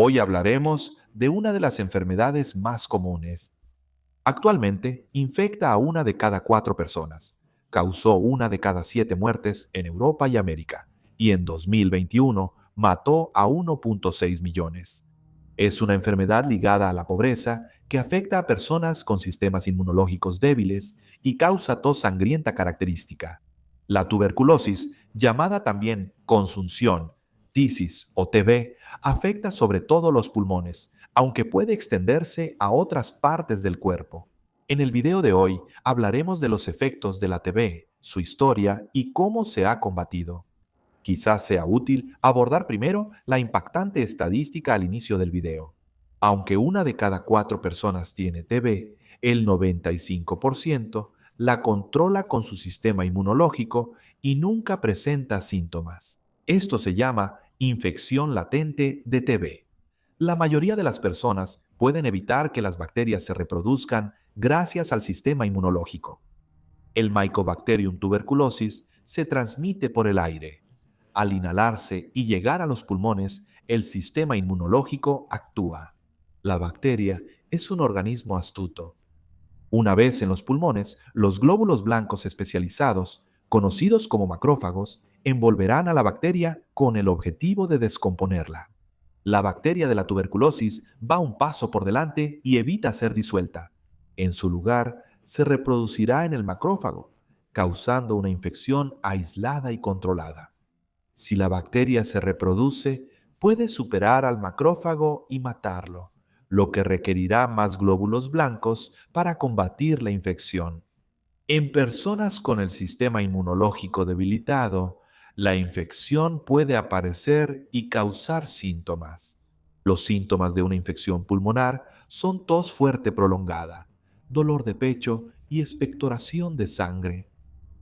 Hoy hablaremos de una de las enfermedades más comunes. Actualmente infecta a una de cada 4 personas. Causó una de cada 7 muertes en Europa y América, y en 2021 mató a 1,6 millones. Es una enfermedad ligada a la pobreza que afecta a personas con sistemas inmunológicos débiles y causa tos sangrienta característica. La tuberculosis, llamada también consunción, tisis o TB, afecta sobre todo los pulmones, aunque puede extenderse a otras partes del cuerpo. En el video de hoy hablaremos de los efectos de la TB, su historia y cómo se ha combatido. Quizás sea útil abordar primero la impactante estadística al inicio del video. Aunque una de cada 4 personas tiene TB, el 95% la controla con su sistema inmunológico y nunca presenta síntomas. Esto se llama infección latente de TB. La mayoría de las personas pueden evitar que las bacterias se reproduzcan gracias al sistema inmunológico. El Mycobacterium tuberculosis se transmite por el aire. Al inhalarse y llegar a los pulmones, el sistema inmunológico actúa. La bacteria es un organismo astuto. Una vez en los pulmones, los glóbulos blancos especializados, conocidos como macrófagos, envolverán a la bacteria con el objetivo de descomponerla. La bacteria de la tuberculosis va un paso por delante y evita ser disuelta. En su lugar, se reproducirá en el macrófago, causando una infección aislada y controlada. Si la bacteria se reproduce, puede superar al macrófago y matarlo, lo que requerirá más glóbulos blancos para combatir la infección. En personas con el sistema inmunológico debilitado, la infección puede aparecer y causar síntomas. Los síntomas de una infección pulmonar son tos fuerte prolongada, dolor de pecho y expectoración de sangre.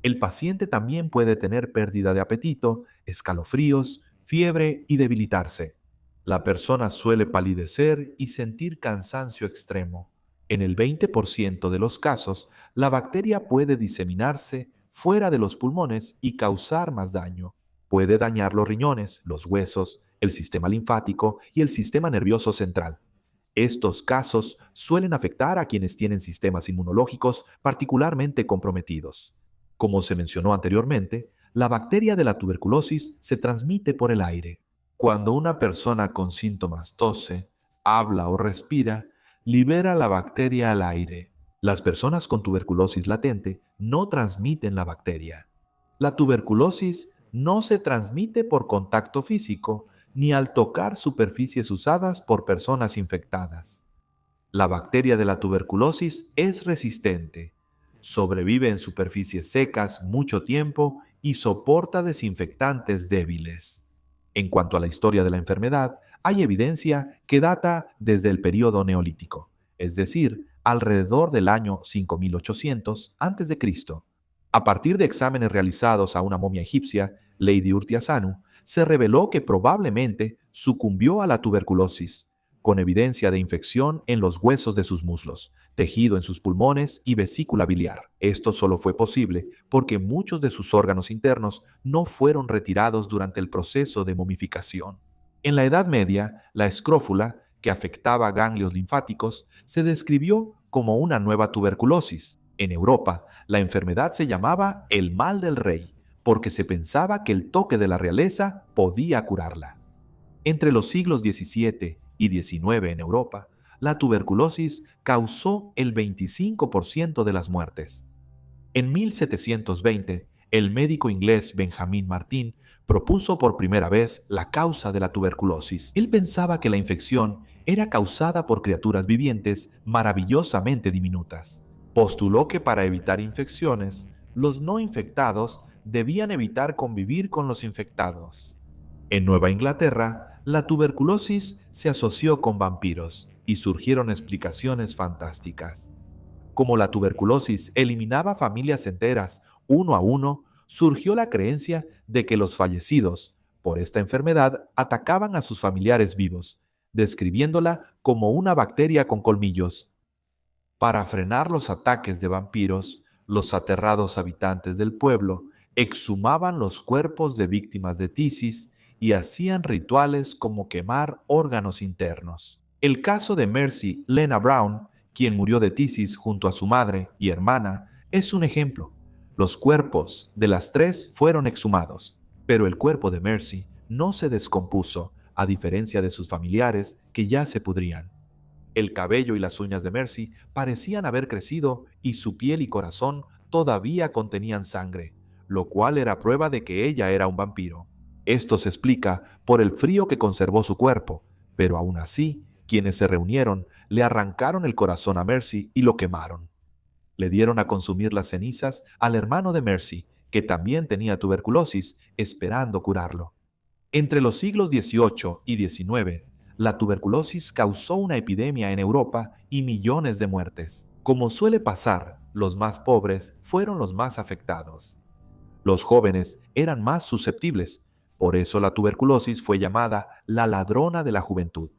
El paciente también puede tener pérdida de apetito, escalofríos, fiebre y debilitarse. La persona suele palidecer y sentir cansancio extremo. En el 20% de los casos, la bacteria puede diseminarse fuera de los pulmones y causar más daño. Puede dañar los riñones, los huesos, el sistema linfático y el sistema nervioso central. Estos casos suelen afectar a quienes tienen sistemas inmunológicos particularmente comprometidos. Como se mencionó anteriormente, la bacteria de la tuberculosis se transmite por el aire. Cuando una persona con síntomas tose, habla o respira, libera la bacteria al aire. Las personas con tuberculosis latente no transmiten la bacteria. La tuberculosis no se transmite por contacto físico ni al tocar superficies usadas por personas infectadas. La bacteria de la tuberculosis es resistente, sobrevive en superficies secas mucho tiempo y soporta desinfectantes débiles. En cuanto a la historia de la enfermedad, hay evidencia que data desde el período neolítico, es decir, alrededor del año 5800 a.C. A partir de exámenes realizados a una momia egipcia, Lady Urtiasanu, se reveló que probablemente sucumbió a la tuberculosis, con evidencia de infección en los huesos de sus muslos, tejido en sus pulmones y vesícula biliar. Esto solo fue posible porque muchos de sus órganos internos no fueron retirados durante el proceso de momificación. En la Edad Media, la escrófula, que afectaba ganglios linfáticos, se describió como una nueva tuberculosis. En Europa, la enfermedad se llamaba el mal del rey, porque se pensaba que el toque de la realeza podía curarla. Entre los siglos XVII y XIX en Europa, la tuberculosis causó el 25% de las muertes. En 1720, el médico inglés Benjamin Martin propuso por primera vez la causa de la tuberculosis. Él pensaba que la infección era causada por criaturas vivientes maravillosamente diminutas. Postuló que para evitar infecciones, los no infectados debían evitar convivir con los infectados. En Nueva Inglaterra, la tuberculosis se asoció con vampiros y surgieron explicaciones fantásticas. Como la tuberculosis eliminaba familias enteras uno a uno, surgió la creencia de que los fallecidos por esta enfermedad atacaban a sus familiares vivos, describiéndola como una bacteria con colmillos. Para frenar los ataques de vampiros, los aterrados habitantes del pueblo exhumaban los cuerpos de víctimas de tisis y hacían rituales como quemar órganos internos. El caso de Mercy Lena Brown, quien murió de tisis junto a su madre y hermana, es un ejemplo. Los cuerpos de las tres fueron exhumados, pero el cuerpo de Mercy no se descompuso, a diferencia de sus familiares que ya se pudrían. El cabello y las uñas de Mercy parecían haber crecido y su piel y corazón todavía contenían sangre, lo cual era prueba de que ella era un vampiro. Esto se explica por el frío que conservó su cuerpo, pero aún así, quienes se reunieron le arrancaron el corazón a Mercy y lo quemaron. Le dieron a consumir las cenizas al hermano de Mercy, que también tenía tuberculosis, esperando curarlo. Entre los siglos XVIII y XIX, la tuberculosis causó una epidemia en Europa y millones de muertes. Como suele pasar, los más pobres fueron los más afectados. Los jóvenes eran más susceptibles, por eso la tuberculosis fue llamada la ladrona de la juventud.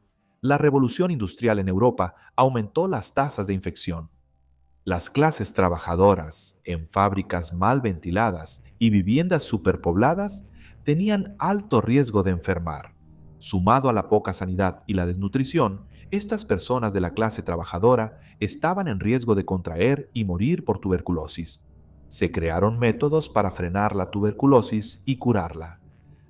La revolución industrial en Europa aumentó las tasas de infección. Las clases trabajadoras, en fábricas mal ventiladas y viviendas superpobladas, tenían alto riesgo de enfermar. Sumado a la poca sanidad y la desnutrición, estas personas de la clase trabajadora estaban en riesgo de contraer y morir por tuberculosis. Se crearon métodos para frenar la tuberculosis y curarla.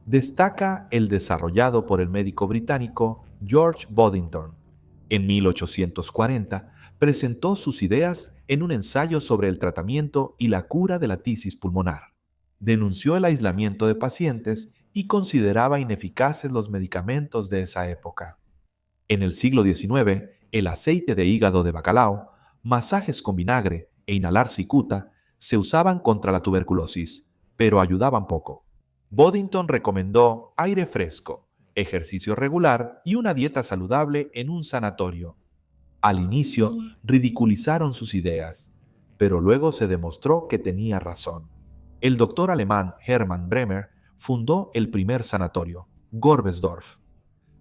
Destaca el desarrollado por el médico británico George Boddington. En 1840, presentó sus ideas en un ensayo sobre el tratamiento y la cura de la tisis pulmonar. Denunció el aislamiento de pacientes y consideraba ineficaces los medicamentos de esa época. En el siglo XIX, el aceite de hígado de bacalao, masajes con vinagre e inhalar cicuta se usaban contra la tuberculosis, pero ayudaban poco. Boddington recomendó aire fresco, ejercicio regular y una dieta saludable en un sanatorio. Al inicio ridiculizaron sus ideas, pero luego se demostró que tenía razón. El doctor alemán Hermann Bremer fundó el primer sanatorio, Gorbesdorf.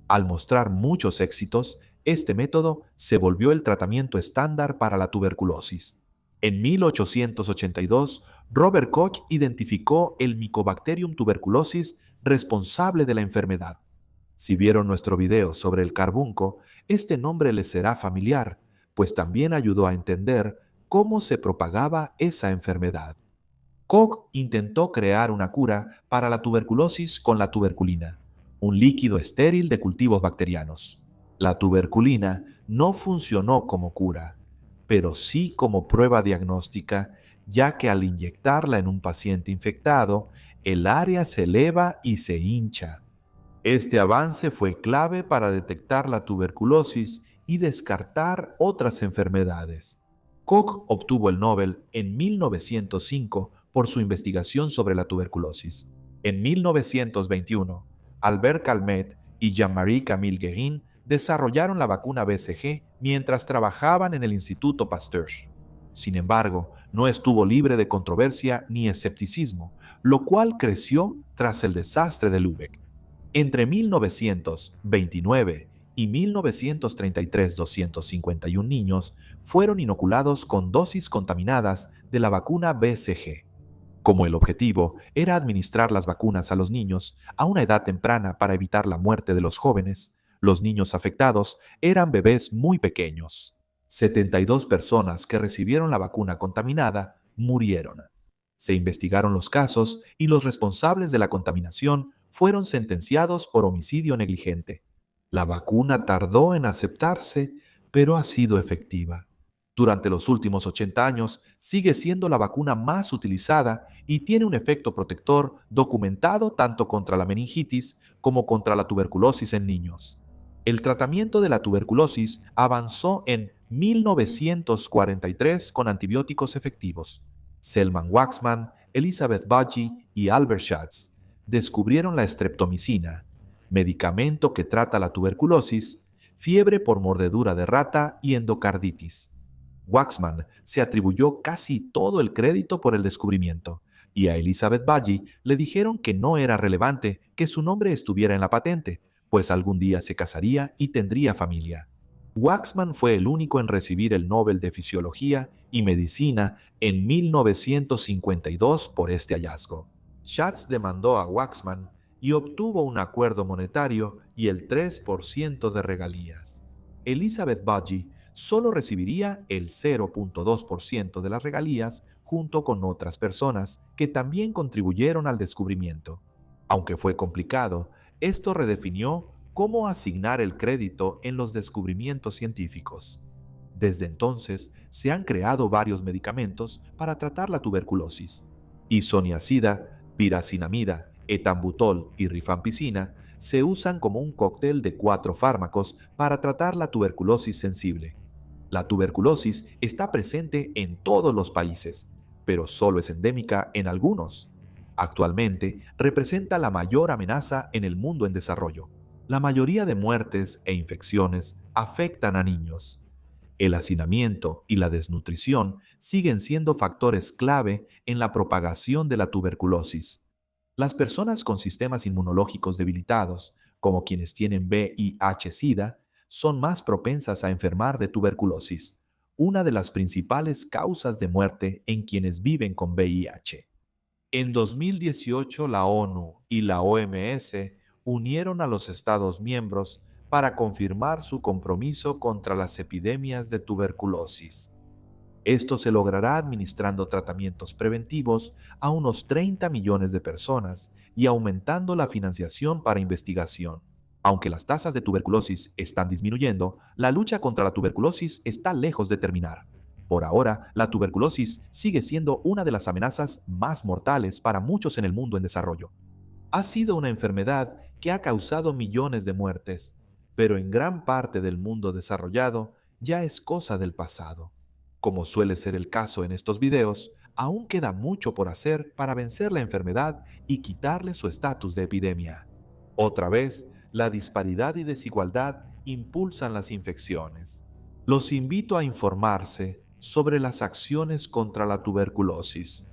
Al mostrar muchos éxitos, este método se volvió el tratamiento estándar para la tuberculosis. En 1882, Robert Koch identificó el Mycobacterium tuberculosis responsable de la enfermedad. Si vieron nuestro video sobre el carbunco, este nombre les será familiar, pues también ayudó a entender cómo se propagaba esa enfermedad. Koch intentó crear una cura para la tuberculosis con la tuberculina, un líquido estéril de cultivos bacterianos. La tuberculina no funcionó como cura, pero sí como prueba diagnóstica, ya que al inyectarla en un paciente infectado, el área se eleva y se hincha. Este avance fue clave para detectar la tuberculosis y descartar otras enfermedades. Koch obtuvo el Nobel en 1905 por su investigación sobre la tuberculosis. En 1921, Albert Calmet y Jean-Marie Camille Guérin desarrollaron la vacuna BCG mientras trabajaban en el Instituto Pasteur. Sin embargo, no estuvo libre de controversia ni escepticismo, lo cual creció tras el desastre de Lübeck. Entre 1929 y 1933, 251 niños fueron inoculados con dosis contaminadas de la vacuna BCG. Como el objetivo era administrar las vacunas a los niños a una edad temprana para evitar la muerte de los jóvenes, los niños afectados eran bebés muy pequeños. 72 personas que recibieron la vacuna contaminada murieron. Se investigaron los casos y los responsables de la contaminación fueron sentenciados por homicidio negligente. La vacuna tardó en aceptarse, pero ha sido efectiva. Durante los últimos 80 años sigue siendo la vacuna más utilizada y tiene un efecto protector documentado tanto contra la meningitis como contra la tuberculosis en niños. El tratamiento de la tuberculosis avanzó en 1943 con antibióticos efectivos. Selman Waksman, Elizabeth Budgie y Albert Schatz descubrieron la streptomicina, medicamento que trata la tuberculosis, fiebre por mordedura de rata y endocarditis. Waksman se atribuyó casi todo el crédito por el descubrimiento, y a Elizabeth Budgie le dijeron que no era relevante que su nombre estuviera en la patente, pues algún día se casaría y tendría familia. Waksman fue el único en recibir el Nobel de Fisiología y Medicina en 1952 por este hallazgo. Schatz demandó a Waksman y obtuvo un acuerdo monetario y el 3% de regalías. Elizabeth Budgie solo recibiría el 0,2% de las regalías junto con otras personas que también contribuyeron al descubrimiento. Aunque fue complicado, esto redefinió cómo asignar el crédito en los descubrimientos científicos. Desde entonces, se han creado varios medicamentos para tratar la tuberculosis. Isoniazida, piracinamida, etambutol y rifampicina se usan como un cóctel de 4 fármacos para tratar la tuberculosis sensible. La tuberculosis está presente en todos los países, pero solo es endémica en algunos. Actualmente, representa la mayor amenaza en el mundo en desarrollo. La mayoría de muertes e infecciones afectan a niños. El hacinamiento y la desnutrición siguen siendo factores clave en la propagación de la tuberculosis. Las personas con sistemas inmunológicos debilitados, como quienes tienen VIH-Sida, son más propensas a enfermar de tuberculosis, una de las principales causas de muerte en quienes viven con VIH. En 2018, la ONU y la OMS unieron a los Estados miembros para confirmar su compromiso contra las epidemias de tuberculosis. Esto se logrará administrando tratamientos preventivos a unos 30 millones de personas y aumentando la financiación para investigación. Aunque las tasas de tuberculosis están disminuyendo, la lucha contra la tuberculosis está lejos de terminar. Por ahora, la tuberculosis sigue siendo una de las amenazas más mortales para muchos en el mundo en desarrollo. Ha sido una enfermedad que ha causado millones de muertes, pero en gran parte del mundo desarrollado ya es cosa del pasado. Como suele ser el caso en estos videos, aún queda mucho por hacer para vencer la enfermedad y quitarle su estatus de epidemia. Otra vez, la disparidad y desigualdad impulsan las infecciones. Los invito a informarse sobre las acciones contra la tuberculosis.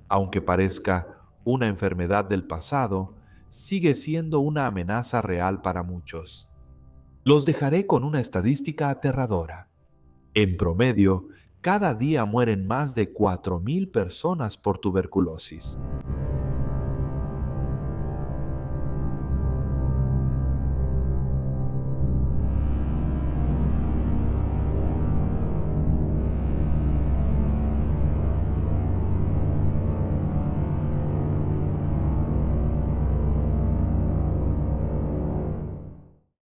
Aunque parezca una enfermedad del pasado, sigue siendo una amenaza real para muchos. Los dejaré con una estadística aterradora. En promedio, cada día mueren más de 4.000 personas por tuberculosis.